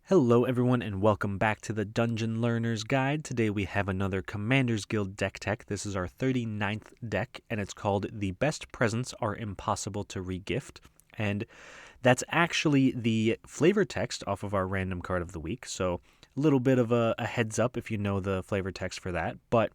Hello everyone and welcome back to the Dungeon Learner's Guide. Today we have another Commander's Guild deck tech. This is our 39th deck and it's called The Best Presents Are Impossible to Regift. And that's actually the flavor text off of our random card of the week. So a little bit of a heads up if you know the flavor text for that. But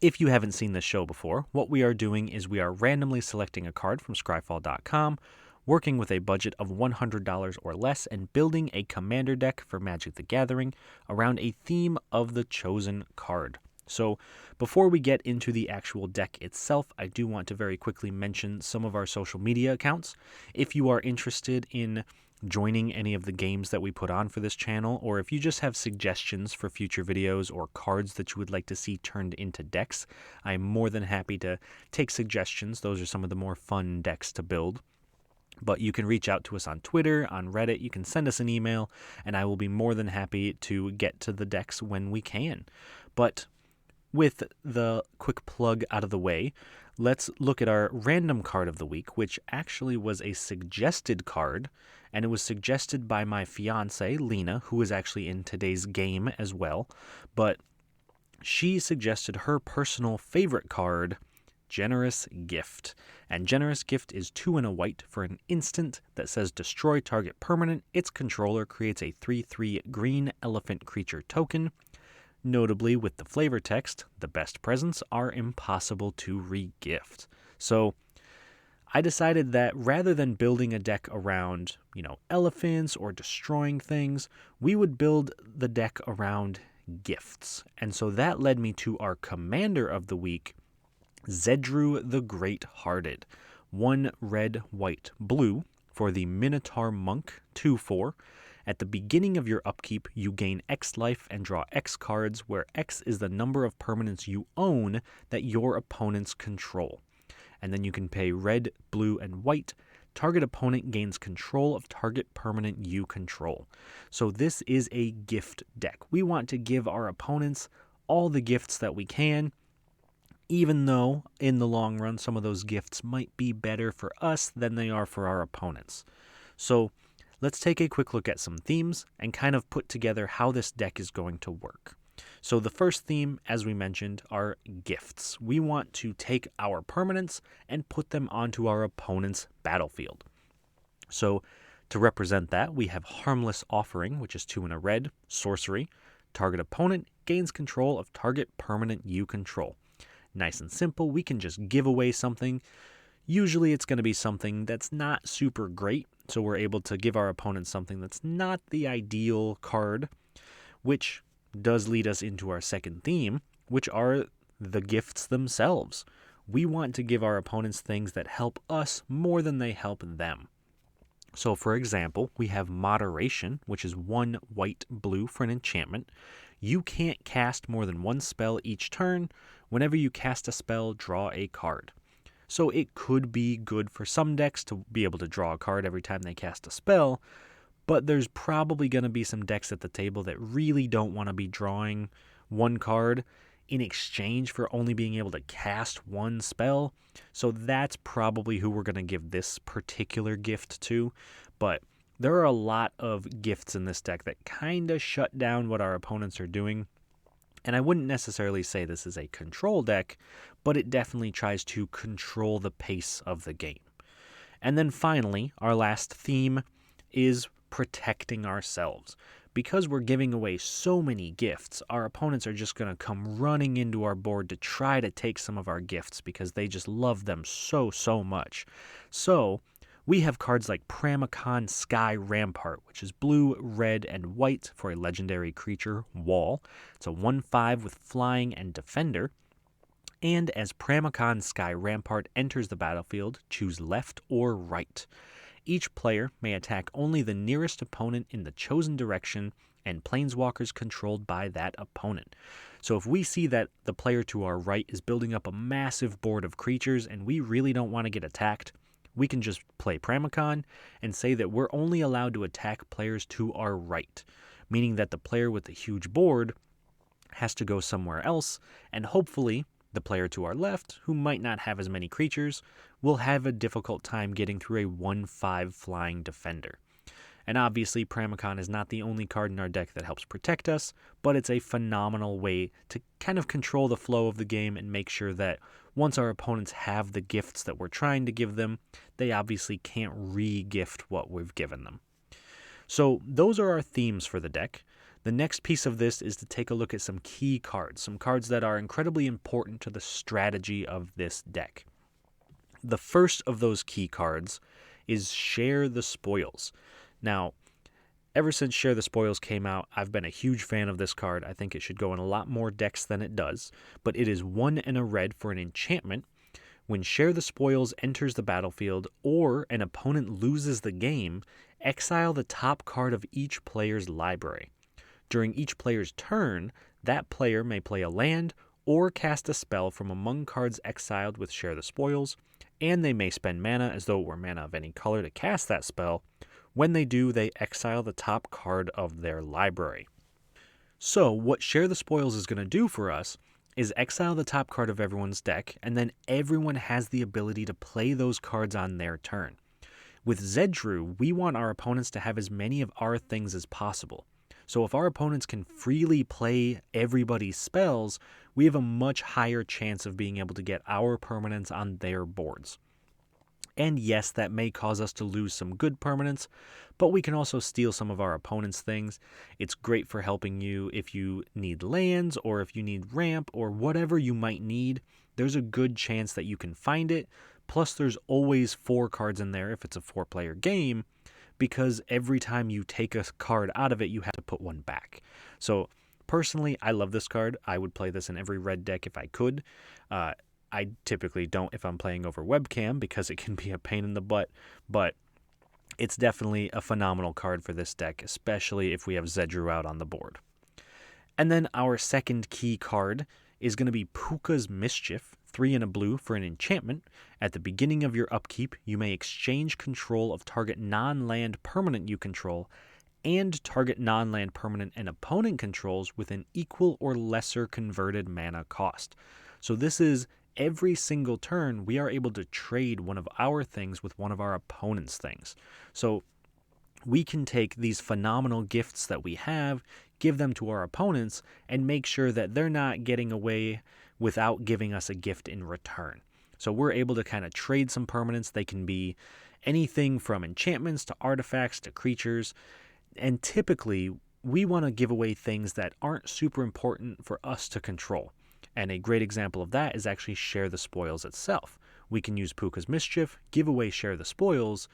if you haven't seen this show before, what we are doing is we are randomly selecting a card from scryfall.com, working with a budget of $100 or less, and building a commander deck for Magic the Gathering around a theme of the chosen card. So before we get into the actual deck itself, I do want to very quickly mention some of our social media accounts. If you are interested in joining any of the games that we put on for this channel, or if you just have suggestions for future videos or cards that you would like to see turned into decks, I'm more than happy to take suggestions. Those are some of the more fun decks to build. But you can reach out to us on Twitter, on Reddit, you can send us an email, and I will be more than happy to get to the decks when we can. But with the quick plug out of the way, let's look at our random card of the week, which actually was a suggested card, and it was suggested by my fiance, Lena, who is actually in today's game as well. But she suggested her personal favorite card, Generous Gift. And Generous Gift is 2 and a white for an instant that says destroy target permanent. Its controller creates a 3/3 green elephant creature token. Notably, with the flavor text, the best presents are impossible to re-gift. So I decided that rather than building a deck around, elephants or destroying things, we would build the deck around gifts. And so that led me to our commander of the week, Zedruu the Greathearted. 1 red, white, blue for the Minotaur Monk 2/4. At the beginning of your upkeep, you gain X life and draw X cards, where X is the number of permanents you own that your opponents control. And then you can pay red, blue, and white. Target opponent gains control of target permanent you control. So this is a gift deck. We want to give our opponents all the gifts that we can, even though in the long run some of those gifts might be better for us than they are for our opponents. So let's take a quick look at some themes and kind of put together how this deck is going to work. So the first theme, as we mentioned, are gifts. We want to take our permanents and put them onto our opponent's battlefield. So to represent that, we have Harmless Offering, which is 2 and a red, sorcery. Target opponent gains control of target permanent you control. Nice and simple. We can just give away something. Usually it's going to be something that's not super great, so we're able to give our opponent something that's not the ideal card, which does lead us into our second theme, which are the gifts themselves. We want to give our opponents things that help us more than they help them. So for example, we have Moderation, which is 1 white, blue for an enchantment. You can't cast more than 1 spell each turn. Whenever you cast a spell, draw a card. So it could be good for some decks to be able to draw a card every time they cast a spell, but there's probably going to be some decks at the table that really don't want to be drawing 1 card in exchange for only being able to cast 1 spell. So that's probably who we're going to give this particular gift to. But there are a lot of gifts in this deck that kind of shut down what our opponents are doing. And I wouldn't necessarily say this is a control deck, but it definitely tries to control the pace of the game. And then finally, our last theme is protecting ourselves. Because we're giving away so many gifts, our opponents are just going to come running into our board to try to take some of our gifts because they just love them so much. So we have cards like Pramicon Sky Rampart, which is blue, red, and white for a legendary creature, Wall. It's a 1/5 with flying and defender. And as Pramicon Sky Rampart enters the battlefield, choose left or right. Each player may attack only the nearest opponent in the chosen direction and planeswalkers controlled by that opponent. So if we see that the player to our right is building up a massive board of creatures and we really don't want to get attacked, we can just play Pramicon and say that we're only allowed to attack players to our right, meaning that the player with the huge board has to go somewhere else, and hopefully the player to our left, who might not have as many creatures, will have a difficult time getting through a 1/5 flying defender. And obviously, Pramicon is not the only card in our deck that helps protect us, but it's a phenomenal way to kind of control the flow of the game and make sure that once our opponents have the gifts that we're trying to give them, they obviously can't re-gift what we've given them. So those are our themes for the deck. The next piece of this is to take a look at some key cards, some cards that are incredibly important to the strategy of this deck. The first of those key cards is Share the Spoils. Now, ever since Share the Spoils came out, I've been a huge fan of this card. I think it should go in a lot more decks than it does, but it is 1 and a red for an enchantment. When Share the Spoils enters the battlefield or an opponent loses the game, exile the top card of each player's library. During each player's turn, that player may play a land or cast a spell from among cards exiled with Share the Spoils, and they may spend mana as though it were mana of any color to cast that spell. When they do, they exile the top card of their library. So what Share the Spoils is going to do for us is exile the top card of everyone's deck, and then everyone has the ability to play those cards on their turn. With Zedruu, we want our opponents to have as many of our things as possible. So if our opponents can freely play everybody's spells, we have a much higher chance of being able to get our permanents on their boards. And yes, that may cause us to lose some good permanents, but we can also steal some of our opponent's things. It's great for helping you if you need lands or if you need ramp or whatever you might need. There's a good chance that you can find it. Plus, there's always 4 cards in there if it's a 4-player game, because every time you take a card out of it, you have to put one back. So personally, I love this card. I would play this in every red deck if I could. I typically don't if I'm playing over webcam because it can be a pain in the butt, but it's definitely a phenomenal card for this deck, especially if we have Zedruu out on the board. And then our second key card is going to be Puka's Mischief, 3 and a blue for an enchantment. At the beginning of your upkeep, you may exchange control of target non-land permanent you control and target non-land permanent an opponent controls with an equal or lesser converted mana cost. So this is every single turn we are able to trade one of our things with one of our opponent's things. So we can take these phenomenal gifts that we have, give them to our opponents, and make sure that they're not getting away without giving us a gift in return. So we're able to kind of trade some permanents. They can be anything from enchantments to artifacts to creatures. And typically, we want to give away things that aren't super important for us to control. And a great example of that is actually Share the Spoils itself. We can use Puka's Mischief, give away Share the Spoils,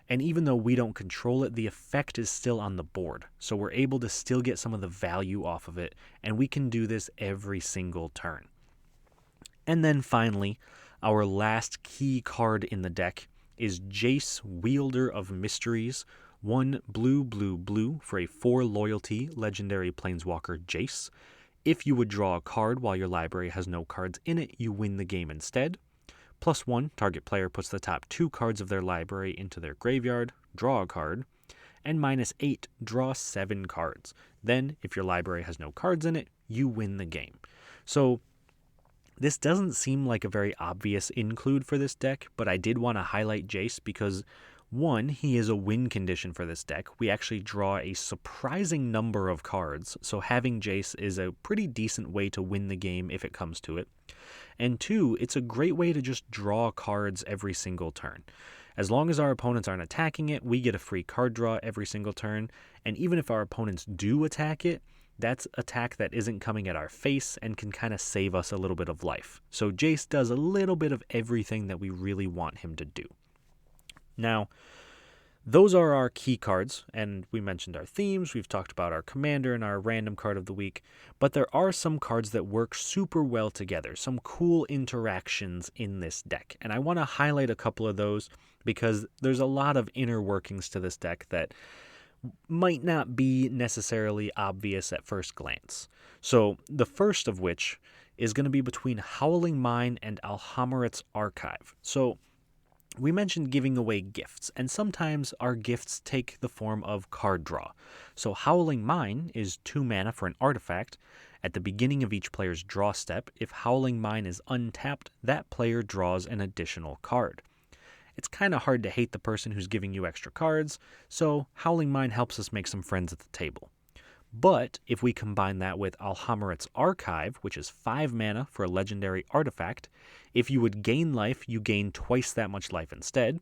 and even though we don't control it, the effect is still on the board. So we're able to still get some of the value off of it, and we can do this every single turn. And then finally, our last key card in the deck is Jace, Wielder of Mysteries, 1 blue for a 4 loyalty legendary planeswalker Jace. If you would draw a card while your library has no cards in it, you win the game instead. +1, target player puts the top 2 cards of their library into their graveyard, draw a card. And -8, draw 7 cards. Then, if your library has no cards in it, you win the game. So this doesn't seem like a very obvious include for this deck, but I did want to highlight Jace because 1, he is a win condition for this deck. We actually draw a surprising number of cards, so having Jace is a pretty decent way to win the game if it comes to it. And 2, it's a great way to just draw cards every single turn. As long as our opponents aren't attacking it, we get a free card draw every single turn, and even if our opponents do attack it, that's attack that isn't coming at our face and can kind of save us a little bit of life. So Jace does a little bit of everything that we really want him to do. Now, those are our key cards, and we mentioned our themes, we've talked about our commander and our random card of the week, but there are some cards that work super well together, some cool interactions in this deck, and I want to highlight a couple of those because there's a lot of inner workings to this deck that might not be necessarily obvious at first glance. So the first of which is going to be between Howling Mine and Alhammaret's Archive. So we mentioned giving away gifts, and sometimes our gifts take the form of card draw. So Howling Mine is 2 mana for an artifact. At the beginning of each player's draw step, if Howling Mine is untapped, that player draws an additional card. it's kind of hard to hate the person who's giving you extra cards, so Howling Mine helps us make some friends at the table. But if we combine that with Alhammarret's Archive, which is 5 mana for a legendary artifact, if you would gain life, you gain twice that much life instead.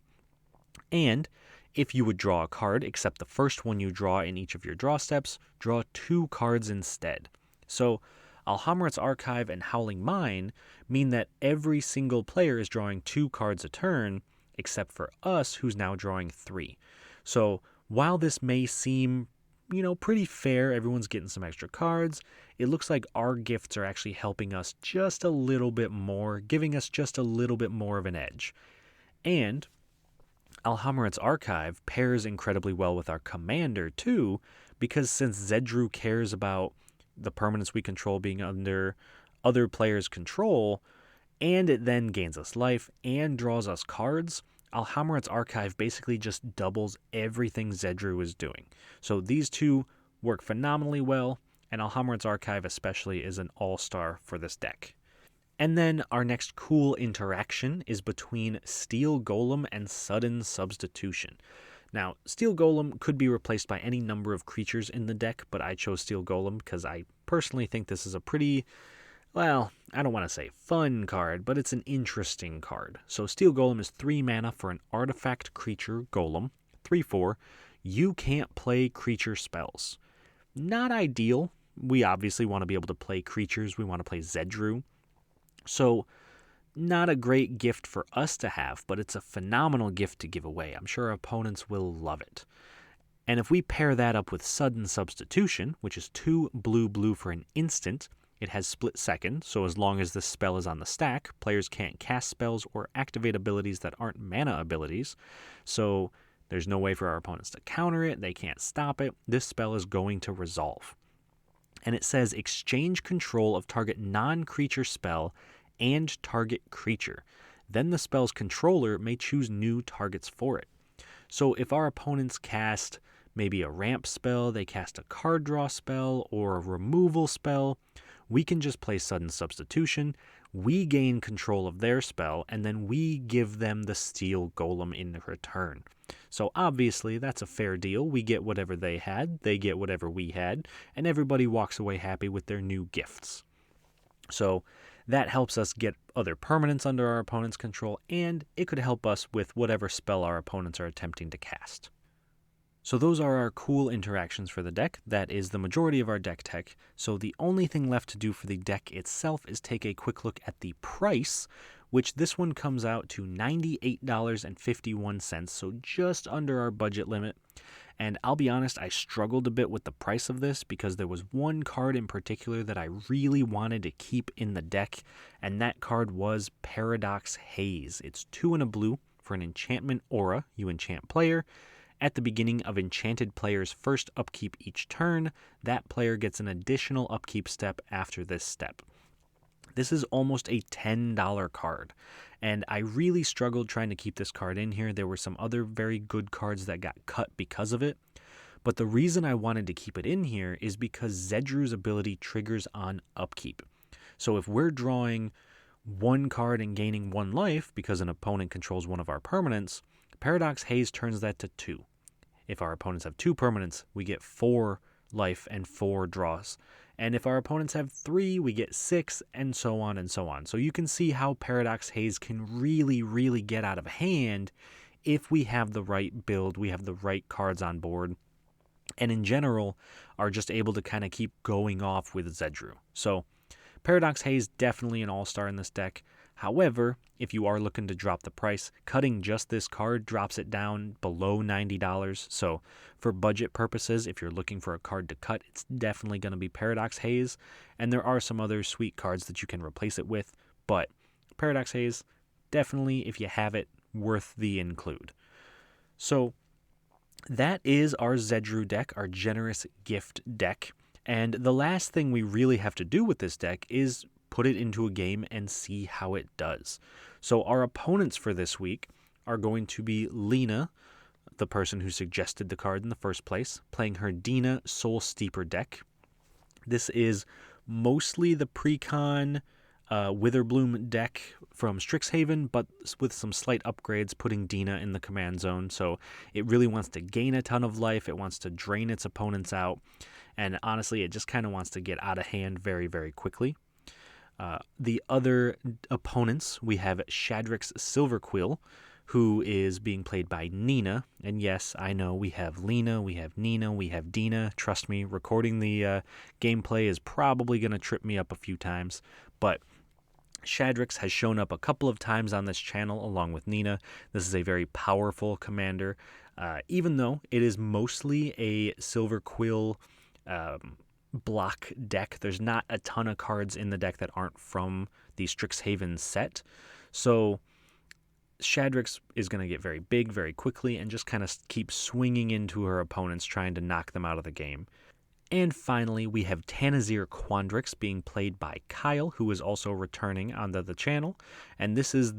And if you would draw a card, except the first one you draw in each of your draw steps, draw 2 cards instead. So Alhammarret's Archive and Howling Mine mean that every single player is drawing 2 cards a turn, except for us, who's now drawing 3. So while this may seem pretty fair, everyone's getting some extra cards, it looks like our gifts are actually helping us just a little bit more, giving us just a little bit more of an edge. And Alhammarret's Archive pairs incredibly well with our commander too, because since Zedruu cares about the permanents we control being under other players' control, and it then gains us life and draws us cards, Alhammarret's Archive basically just doubles everything Zedruu is doing. So these two work phenomenally well, and Alhammarret's Archive especially is an all-star for this deck. And then our next cool interaction is between Steel Golem and Sudden Substitution. Now, Steel Golem could be replaced by any number of creatures in the deck, but I chose Steel Golem because I personally think this is a pretty, well, I don't want to say fun card, but it's an interesting card. So Steel Golem is 3 mana for an artifact creature golem, 3/4. You can't play creature spells. Not ideal. We obviously want to be able to play creatures. We want to play Zedruu. So not a great gift for us to have, but it's a phenomenal gift to give away. I'm sure our opponents will love it. And if we pair that up with Sudden Substitution, which is 2 blue for an instant, it has split second, so as long as this spell is on the stack, players can't cast spells or activate abilities that aren't mana abilities. So there's no way for our opponents to counter it, they can't stop it. This spell is going to resolve. And it says exchange control of target non-creature spell and target creature. Then the spell's controller may choose new targets for it. So if our opponents cast maybe a ramp spell, they cast a card draw spell, or a removal spell, we can just play Sudden Substitution, we gain control of their spell, and then we give them the Steel Golem in return. So obviously that's a fair deal. We get whatever they had, they get whatever we had, and everybody walks away happy with their new gifts. So that helps us get other permanents under our opponent's control, and it could help us with whatever spell our opponents are attempting to cast. So those are our cool interactions for the deck. That is the majority of our deck tech. So the only thing left to do for the deck itself is take a quick look at the price, which this one comes out to $98.51, so just under our budget limit. And I'll be honest, I struggled a bit with the price of this because there was one card in particular that I really wanted to keep in the deck, and that card was Paradox Haze. It's 2 and a blue for an enchantment aura. You enchant player. At the beginning of enchanted player's first upkeep each turn, that player gets an additional upkeep step after this step. This is almost a $10 card, and I really struggled trying to keep this card in here. There were some other very good cards that got cut because of it, but the reason I wanted to keep it in here is because Zedruu's ability triggers on upkeep. So if we're drawing 1 card and gaining 1 life because an opponent controls one of our permanents, Paradox Haze turns that to 2. If our opponents have 2 permanents, we get 4 life and 4 draws. And if our opponents have 3, we get 6, and so on and so on. So you can see how Paradox Haze can really get out of hand if we have the right build, we have the right cards on board, and in general are just able to kind of keep going off with Zedruu. So Paradox Haze, definitely an all-star in this deck. However, if you are looking to drop the price, cutting just this card drops it down below $90. So for budget purposes, if you're looking for a card to cut, it's definitely going to be Paradox Haze. And there are some other sweet cards that you can replace it with. But Paradox Haze, definitely, if you have it, worth the include. So that is our Zedruu deck, our generous gift deck. And the last thing we really have to do with this deck is put it into a game and see how it does. So our opponents for this week are going to be Lena, the person who suggested the card in the first place, playing her Dina Soul Steeper deck. This is mostly the precon Witherbloom deck from Strixhaven, but with some slight upgrades, putting Dina in the command zone. So it really wants to gain a ton of life. It wants to drain its opponents out. And honestly, it just kind of wants to get out of hand very, very quickly. The other opponents, we have Shadrix's Silverquill, who is being played by Nina. And yes, I know we have Lena, we have Nina, we have Dina. Trust me, recording the gameplay is probably going to trip me up a few times. But Shadrix has shown up a couple of times on this channel along with Nina. This is a very powerful commander. Even though it is mostly a Silverquill block deck, there's not a ton of cards in the deck that aren't from the Strixhaven set. So Shadrix is going to get very big very quickly and just kind of keep swinging into her opponents, trying to knock them out of the game. And finally, we have Tanazir Quandrix being played by Kyle, who is also returning onto the channel. And this is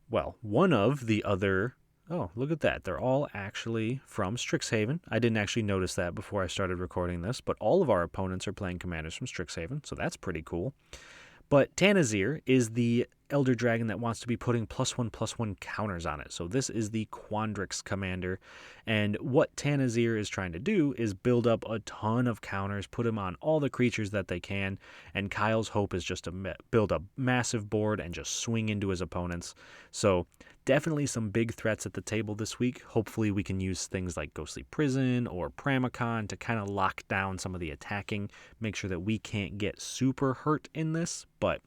one of the other... Oh, look at that. They're all actually from Strixhaven. I didn't actually notice that before I started recording this, but all of our opponents are playing commanders from Strixhaven, so that's pretty cool. But Tanazir is the Elder Dragon that wants to be putting +1/+1 counters on it. So this is the Quandrix commander. And what Tanazir is trying to do is build up a ton of counters, put them on all the creatures that they can. And Kyle's hope is just to build a massive board and just swing into his opponents. So definitely some big threats at the table this week. Hopefully we can use things like Ghostly Prison or Pramicon to kind of lock down some of the attacking, make sure that we can't get super hurt in this, but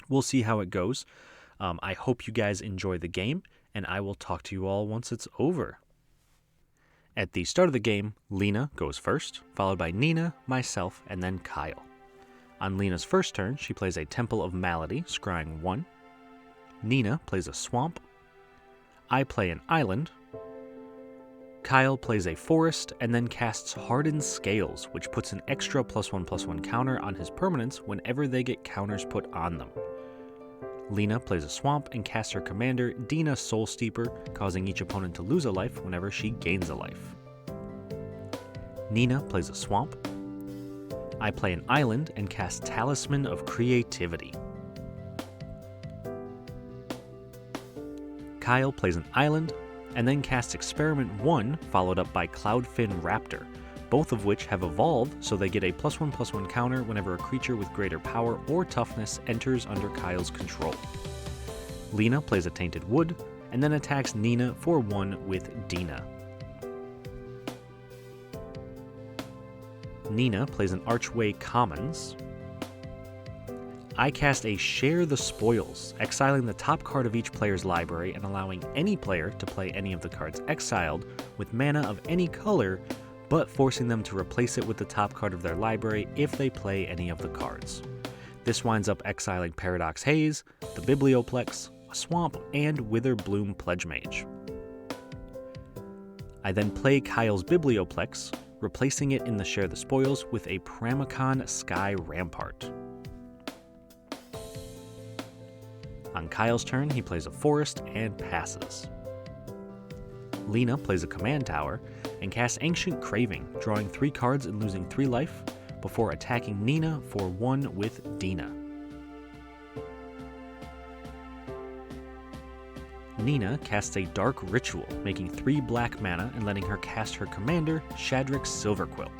we'll see how it goes. I hope you guys enjoy the game, and I will talk to you all once it's over. At the start of the game, Lena goes first, followed by Nina, myself, and then Kyle. On Lena's first turn, she plays a Temple of Malady, scrying 1. Nina plays a Swamp. I play an Island. Kyle plays a Forest and then casts Hardened Scales, which puts an extra +1/+1 counter on his permanents whenever they get counters put on them. Lena plays a Swamp and casts her commander, Dina Soul Steeper, causing each opponent to lose a life whenever she gains a life. Nina plays a Swamp. I play an Island and cast Talisman of Creativity. Kyle plays an Island, and then casts Experiment 1, followed up by Cloudfin Raptor, both of which have evolved so they get a +1/+1 counter whenever a creature with greater power or toughness enters under Kyle's control. Lena plays a Tainted Wood, and then attacks Nina for 1 with Dina. Nina plays an Archway Commons. I cast a Share the Spoils, exiling the top card of each player's library and allowing any player to play any of the cards exiled with mana of any color, but forcing them to replace it with the top card of their library if they play any of the cards. This winds up exiling Paradox Haze, the Biblioplex, a Swamp, and Witherbloom Pledgemage. I then play Kyle's Biblioplex, replacing it in the Share the Spoils with a Pramicon Sky Rampart. On Kyle's turn, he plays a Forest and passes. Lena plays a Command Tower and casts Ancient Craving, drawing 3 cards and losing 3 life, before attacking Nina for 1 with Dina. Nina casts a Dark Ritual, making 3 black mana and letting her cast her commander, Shadrix Silverquill.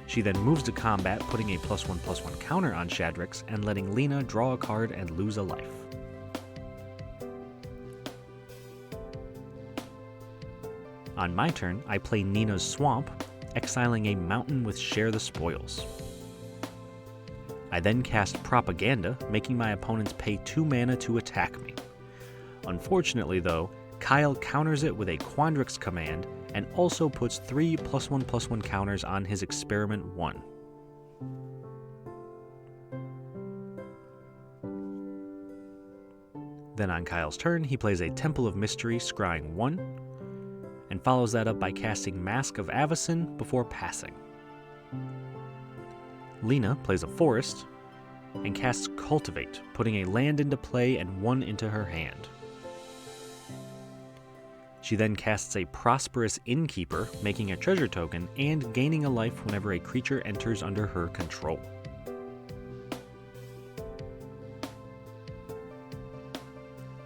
She then moves to combat, putting a +1/+1 counter on Shadrix and letting Lena draw a card and lose a life. On my turn, I play Nina's Swamp, exiling a mountain with Share the Spoils. I then cast Propaganda, making my opponents pay 2 mana to attack me. Unfortunately though, Kyle counters it with a Quandrix command and also puts 3 +1/+1 counters on his Experiment 1. Then on Kyle's turn, he plays a Temple of Mystery, scrying 1, and follows that up by casting Mask of Avacyn before passing. Lena plays a Forest and casts Cultivate, putting a land into play and 1 into her hand. She then casts a Prosperous Innkeeper, making a treasure token and gaining a life whenever a creature enters under her control.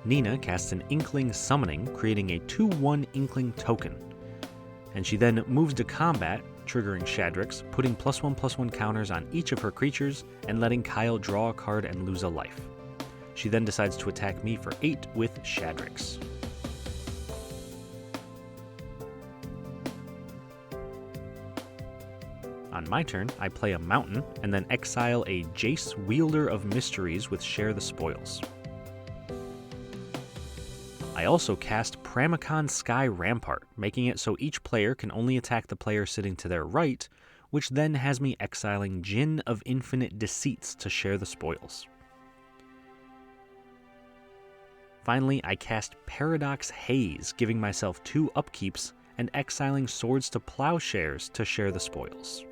Lena casts an Inkling Summoning, creating a 2/1 Inkling token. And she then moves to combat, triggering Shadrix, putting +1/+1 counters on each of her creatures, and letting Kyle draw a card and lose a life. She then decides to attack me for 8 with Shadrix. On my turn, I play a Mountain, and then exile a Jace, Wielder of Mysteries with Share the Spoils. I also cast Pramicon Sky Rampart, making it so each player can only attack the player sitting to their right, which then has me exiling Djinn of Infinite Deceits to Share the Spoils. Finally, I cast Paradox Haze, giving myself 2 upkeeps, and exiling Swords to Plowshares to Share the Spoils.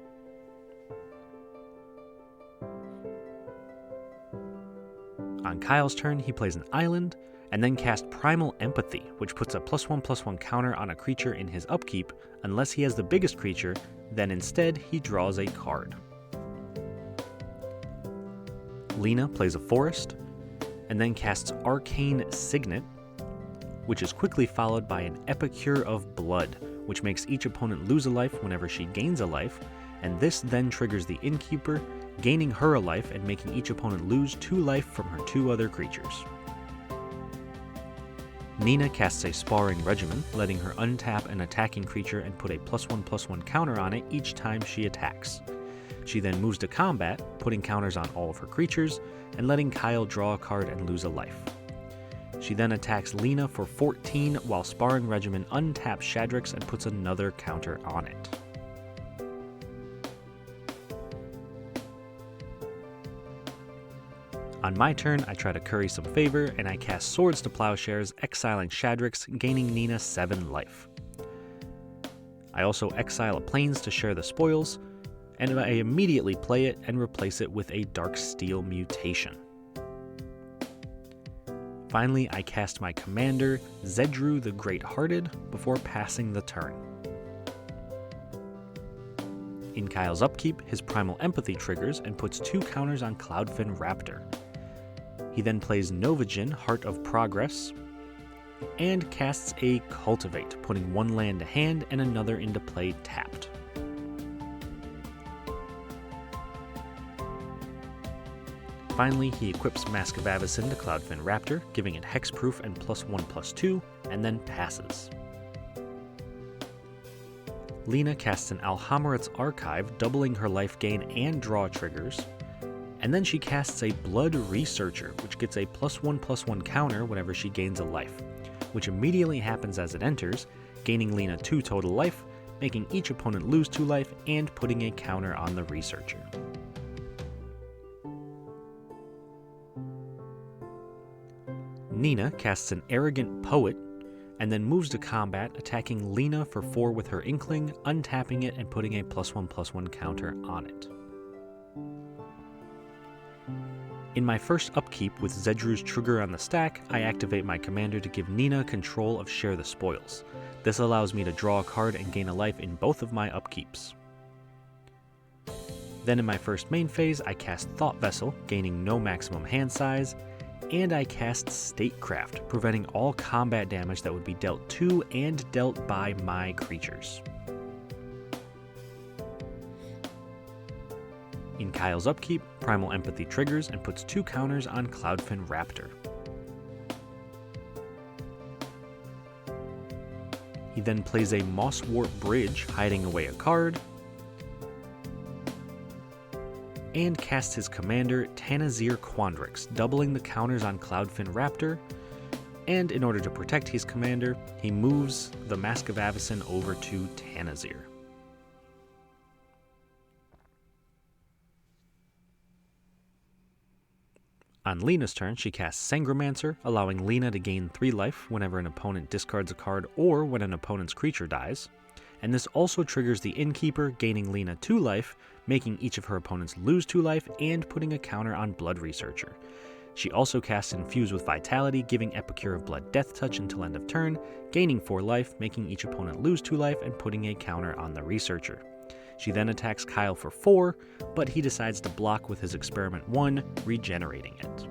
On Kyle's turn, he plays an island, and then casts Primal Empathy, which puts a +1/+1 counter on a creature in his upkeep, unless he has the biggest creature, then instead he draws a card. Lena plays a forest, and then casts Arcane Signet, which is quickly followed by an Epicure of Blood, which makes each opponent lose a life whenever she gains a life, and this then triggers the Innkeeper, gaining her a life and making each opponent lose 2 life from her 2 other creatures. Lena casts a Sparring Regimen, letting her untap an attacking creature and put a +1/+1 counter on it each time she attacks. She then moves to combat, putting counters on all of her creatures, and letting Kyle draw a card and lose a life. She then attacks Lena for 14 while Sparring Regimen untaps Shadrix and puts another counter on it. On my turn, I try to curry some favor, and I cast Swords to Plowshares, exiling Shadrix, gaining Lena 7 life. I also exile a Plains to Share the Spoils, and I immediately play it and replace it with a Darksteel Mutation. Finally, I cast my commander, Zedruu the Greathearted, before passing the turn. In Kyle's upkeep, his Primal Empathy triggers and puts 2 counters on Cloudfin Raptor. He then plays Novajin, Heart of Progress, and casts a Cultivate, putting 1 land to hand and another into play tapped. Finally, he equips Mask of Avacyn to Cloudfin Raptor, giving it hexproof and +1/+2, and then passes. Lena casts an Alhammarret's Archive, doubling her life gain and draw triggers, and then she casts a Blood Researcher, which gets a +1/+1 counter whenever she gains a life, which immediately happens as it enters, gaining Lena 2 total life, making each opponent lose 2 life, and putting a counter on the Researcher. Lena casts an Arrogant Poet, and then moves to combat, attacking Lena for 4 with her Inkling, untapping it and putting a +1/+1 counter on it. In my first upkeep with Zedruu's trigger on the stack, I activate my commander to give Lena control of Share the Spoils. This allows me to draw a card and gain a life in both of my upkeeps. Then in my first main phase, I cast Thought Vessel, gaining no maximum hand size, and I cast Statecraft, preventing all combat damage that would be dealt to and dealt by my creatures. In Kyle's upkeep, Primal Empathy triggers and puts 2 counters on Cloudfin Raptor. He then plays a Mosswort Bridge, hiding away a card, and casts his commander, Tanazir Quandrix, doubling the counters on Cloudfin Raptor, and in order to protect his commander, he moves the Mask of Avacyn over to Tanazir. On Lena's turn, she casts Sangromancer, allowing Lena to gain 3 life whenever an opponent discards a card or when an opponent's creature dies, and this also triggers the Innkeeper, gaining Lena 2 life, making each of her opponents lose 2 life and putting a counter on Blood Researcher. She also casts Infuse with Vitality, giving Epicure of Blood Death Touch until end of turn, gaining 4 life, making each opponent lose 2 life and putting a counter on the Researcher. She then attacks Kyle for 4, but he decides to block with his Experiment 1, regenerating it.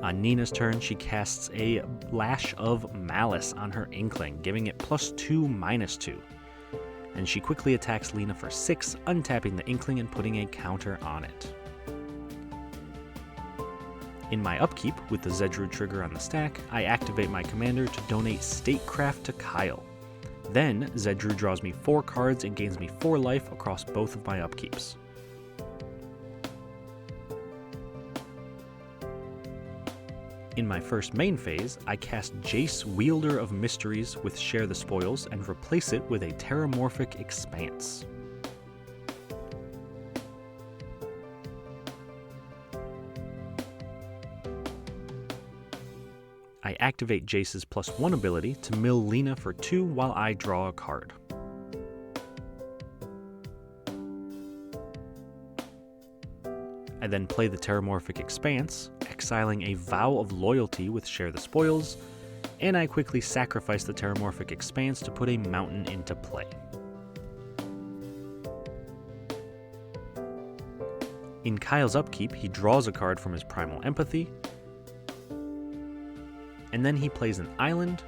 On Nina's turn, she casts a Lash of Malice on her Inkling, giving it +2/-2. And she quickly attacks Lena for 6, untapping the Inkling and putting a counter on it. In my upkeep, with the Zedruu trigger on the stack, I activate my commander to donate Statecraft to Kyle. Then, Zedruu draws me 4 cards and gains me 4 life across both of my upkeeps. In my first main phase, I cast Jace, Wielder of Mysteries with Share the Spoils and replace it with a Terramorphic Expanse. I activate Jace's +1 ability to mill Lena for 2 while I draw a card. I then play the Terramorphic Expanse, exiling a Vow of Loyalty with Share the Spoils, and I quickly sacrifice the Terramorphic Expanse to put a mountain into play. In Kyle's upkeep, he draws a card from his Primal Empathy, and then he plays an island,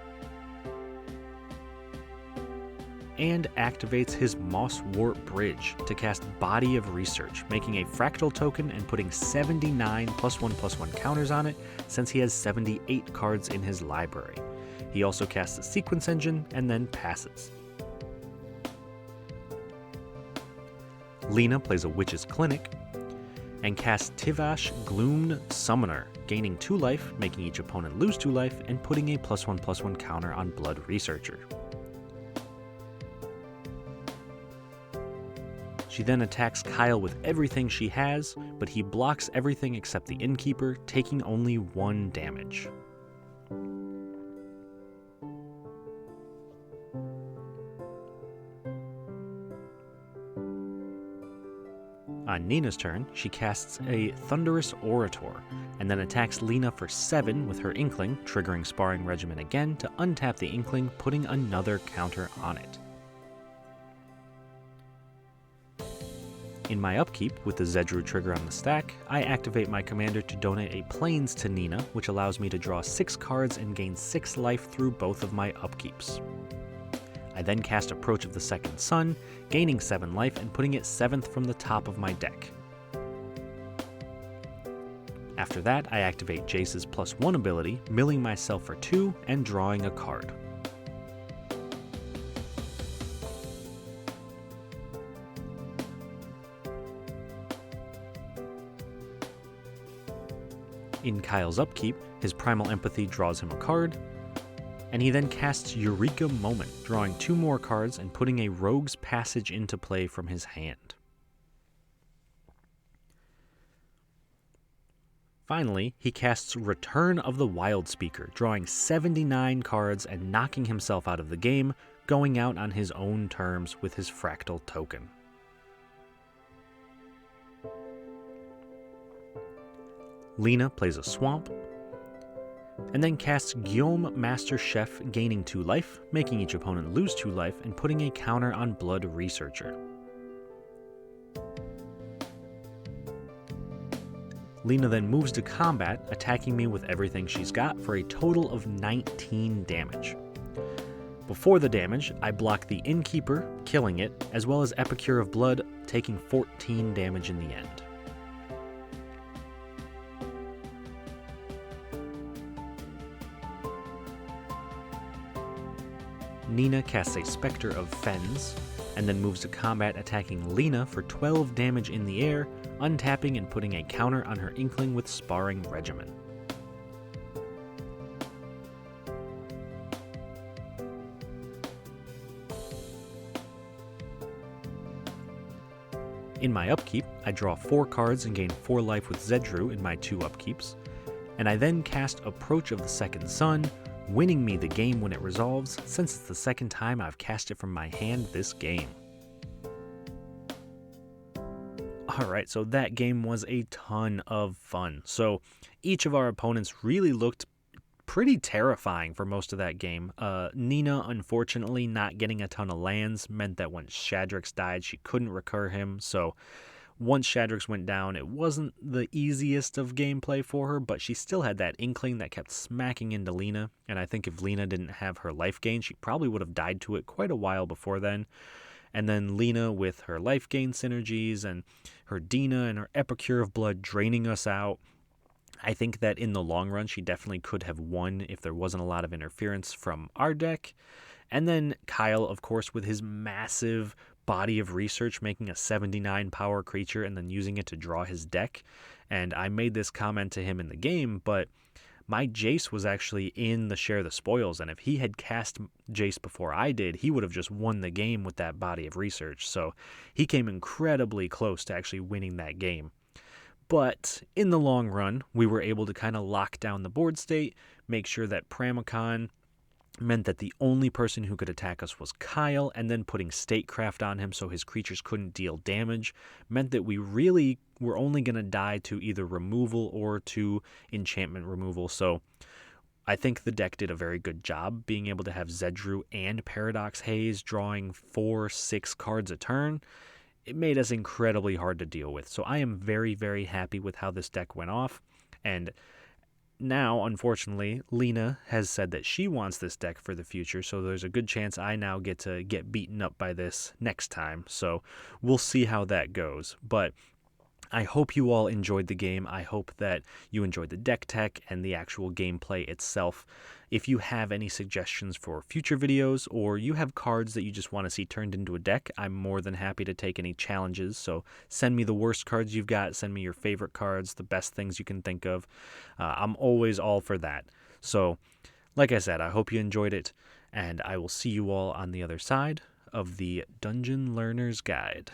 and activates his Mosswort Bridge to cast Body of Research, making a fractal token and putting 79 +1/+1 counters on it, since he has 78 cards in his library. He also casts a Sequence Engine and then passes. Lena plays a Witch's Clinic and casts Tivash Gloomed Summoner, gaining 2 life, making each opponent lose 2 life, and putting a +1/+1 counter on Blood Researcher. She then attacks Kyle with everything she has, but he blocks everything except the Innkeeper, taking only 1 damage. On Nina's turn, she casts a Thunderous Orator, and then attacks Lena for 7 with her Inkling, triggering Sparring Regimen again to untap the Inkling, putting another counter on it. In my upkeep, with the Zedruu trigger on the stack, I activate my commander to donate a Plains to Nina, which allows me to draw 6 cards and gain 6 life through both of my upkeeps. I then cast Approach of the Second Sun, gaining 7 life and putting it 7th from the top of my deck. After that, I activate Jace's +1 ability, milling myself for 2 and drawing a card. In Kyle's upkeep, his Primal Empathy draws him a card, and he then casts Eureka Moment, drawing 2 more cards and putting a Rogue's Passage into play from his hand. Finally, he casts Return of the Wildspeaker, drawing 79 cards and knocking himself out of the game, going out on his own terms with his Fractal token. Lena plays a Swamp, and then casts Guillaume Master Chef, gaining 2 life, making each opponent lose 2 life, and putting a counter on Blood Researcher. Lena then moves to combat, attacking me with everything she's got for a total of 19 damage. Before the damage, I block the Innkeeper, killing it, as well as Epicure of Blood, taking 14 damage in the end. Nina casts a Spectre of Fens, and then moves to combat, attacking Lena for 12 damage in the air, untapping and putting a counter on her Inkling with Sparring Regimen. In my upkeep, I draw 4 cards and gain 4 life with Zedruu in my 2 upkeeps, and I then cast Approach of the Second Sun, winning me the game when it resolves, since it's the second time I've cast it from my hand this game. Alright, so that game was a ton of fun. So each of our opponents really looked pretty terrifying for most of that game. Nina, unfortunately, not getting a ton of lands meant that when Shadrax died, she couldn't recur him, so once Shadrax went down, it wasn't the easiest of gameplay for her, but she still had that inkling that kept smacking into Lena, and I think if Lena didn't have her life gain, she probably would have died to it quite a while before then. And then Lena with her life gain synergies and her Dina and her Epicure of Blood draining us out. I think that in the long run, she definitely could have won if there wasn't a lot of interference from our deck. And then Kyle, of course, with his massive body of research, making a 79 power creature and then using it to draw his deck. And I made this comment to him in the game, but my Jace was actually in the Share the Spoils, and if he had cast Jace before I did, he would have just won the game with that body of research. So he came incredibly close to actually winning that game. But in the long run, we were able to kind of lock down the board state, make sure that Pramicon meant that the only person who could attack us was Kyle, and then putting Statecraft on him so his creatures couldn't deal damage meant that we really were only going to die to either removal or to enchantment removal. So I think the deck did a very good job being able to have Zedruu and Paradox Haze drawing 4-6 cards a turn. It made us incredibly hard to deal with. So I am very, very happy with how this deck went off. And now, unfortunately, Lena has said that she wants this deck for the future, so there's a good chance I now get to get beaten up by this next time. So we'll see how that goes. But I hope you all enjoyed the game. I hope that you enjoyed the deck tech and the actual gameplay itself. If you have any suggestions for future videos, or you have cards that you just want to see turned into a deck, I'm more than happy to take any challenges. So send me the worst cards you've got, send me your favorite cards, the best things you can think of. I'm always all for that. So like I said, I hope you enjoyed it, and I will see you all on the other side of the Dungeon Learner's Guide.